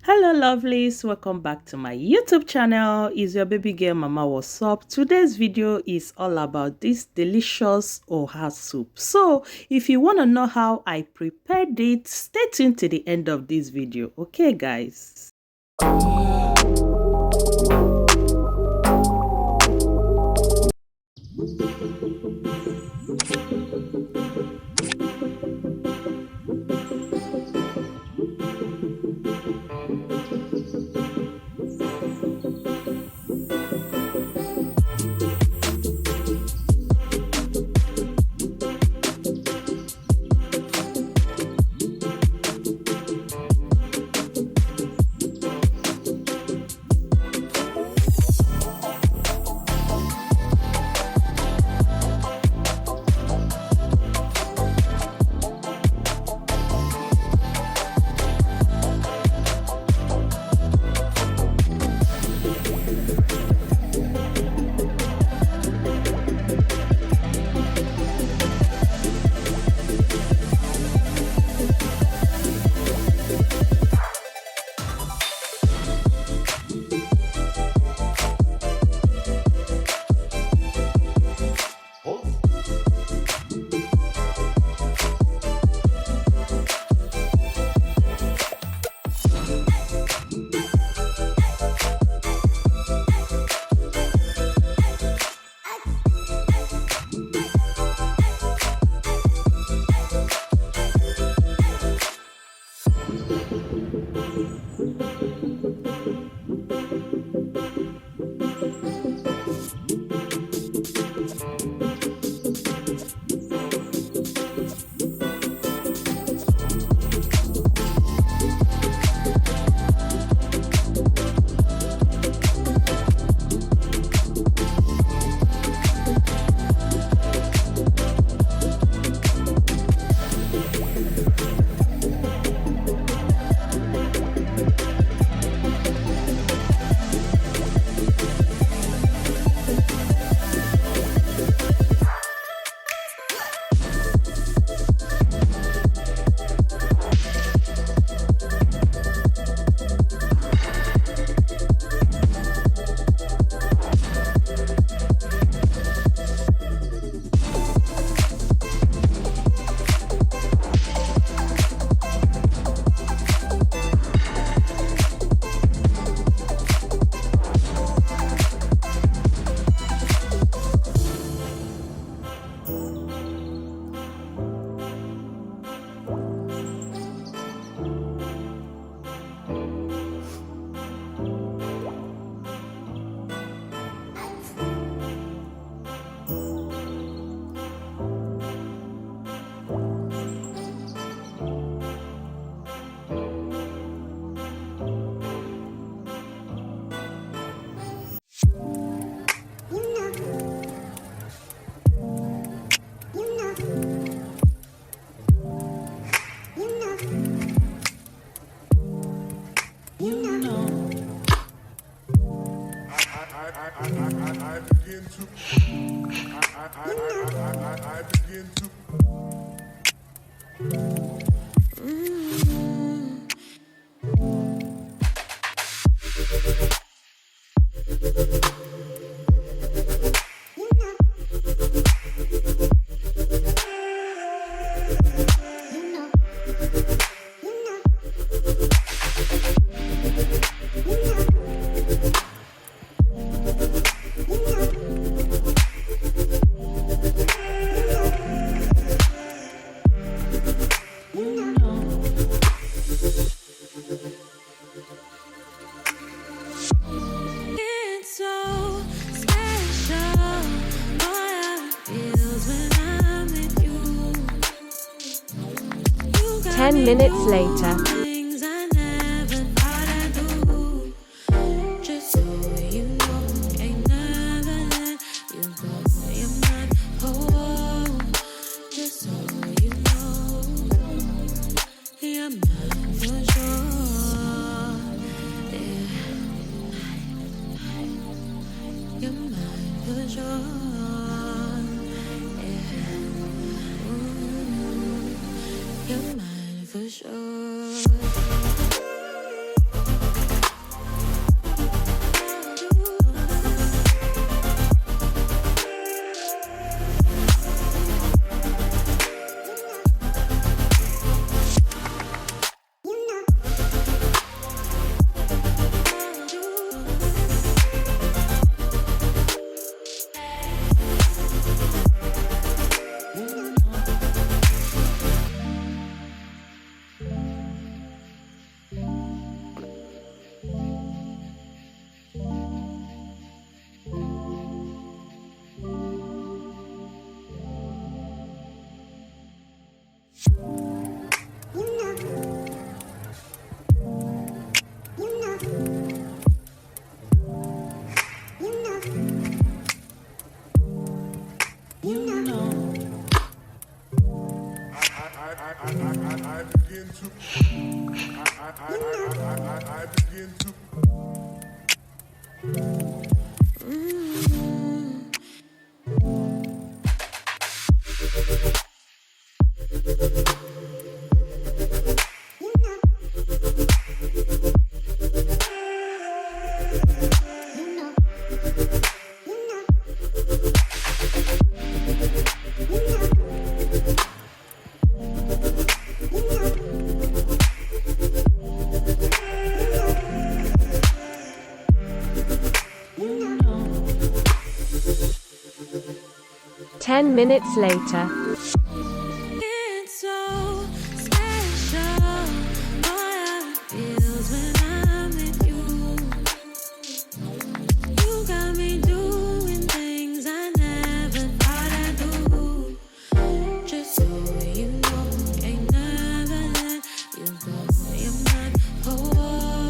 Hello lovelies, welcome back to my YouTube channel. Is your baby girl Mama What's up? Today's video is all about this delicious Oha soup. So if you want to know how I prepared it, stay tuned to the end of this video. Okay guys. 10 minutes later. For sure. I begin to. 10 minutes later. It's so special, boy, how it feels when I'm with you. You got me doing things I never thought I'd do. Just so you know, ain't never let you go. You're mine, oh,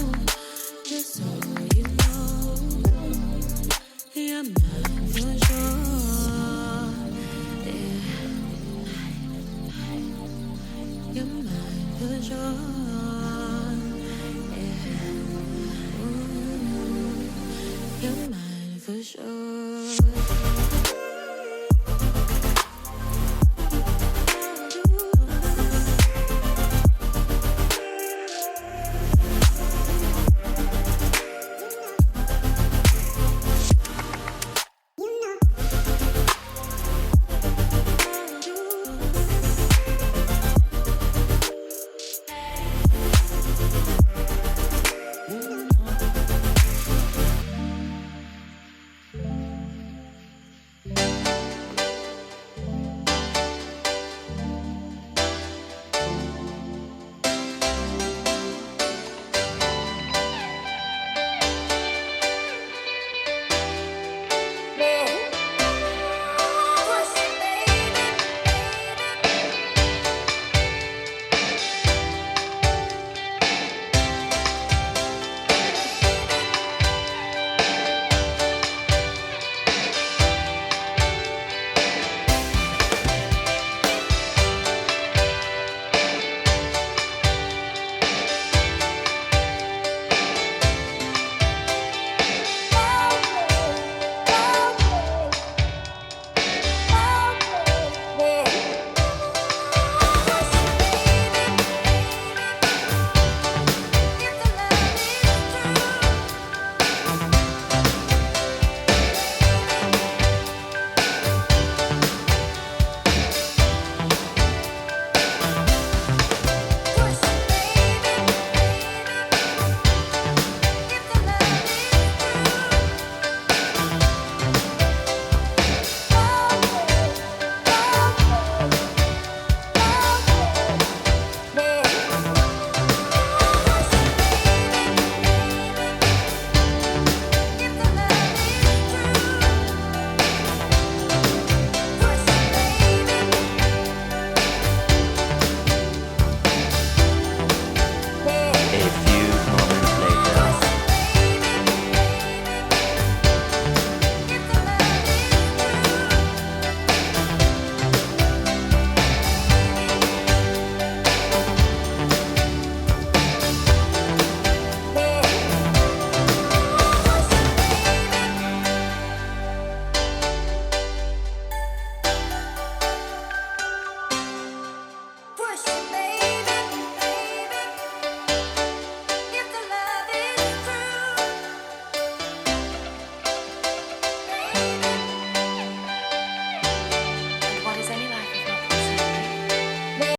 just so you know, you're mine for sure. You're mine for sure. Yeah. Ooh, you're mine for sure.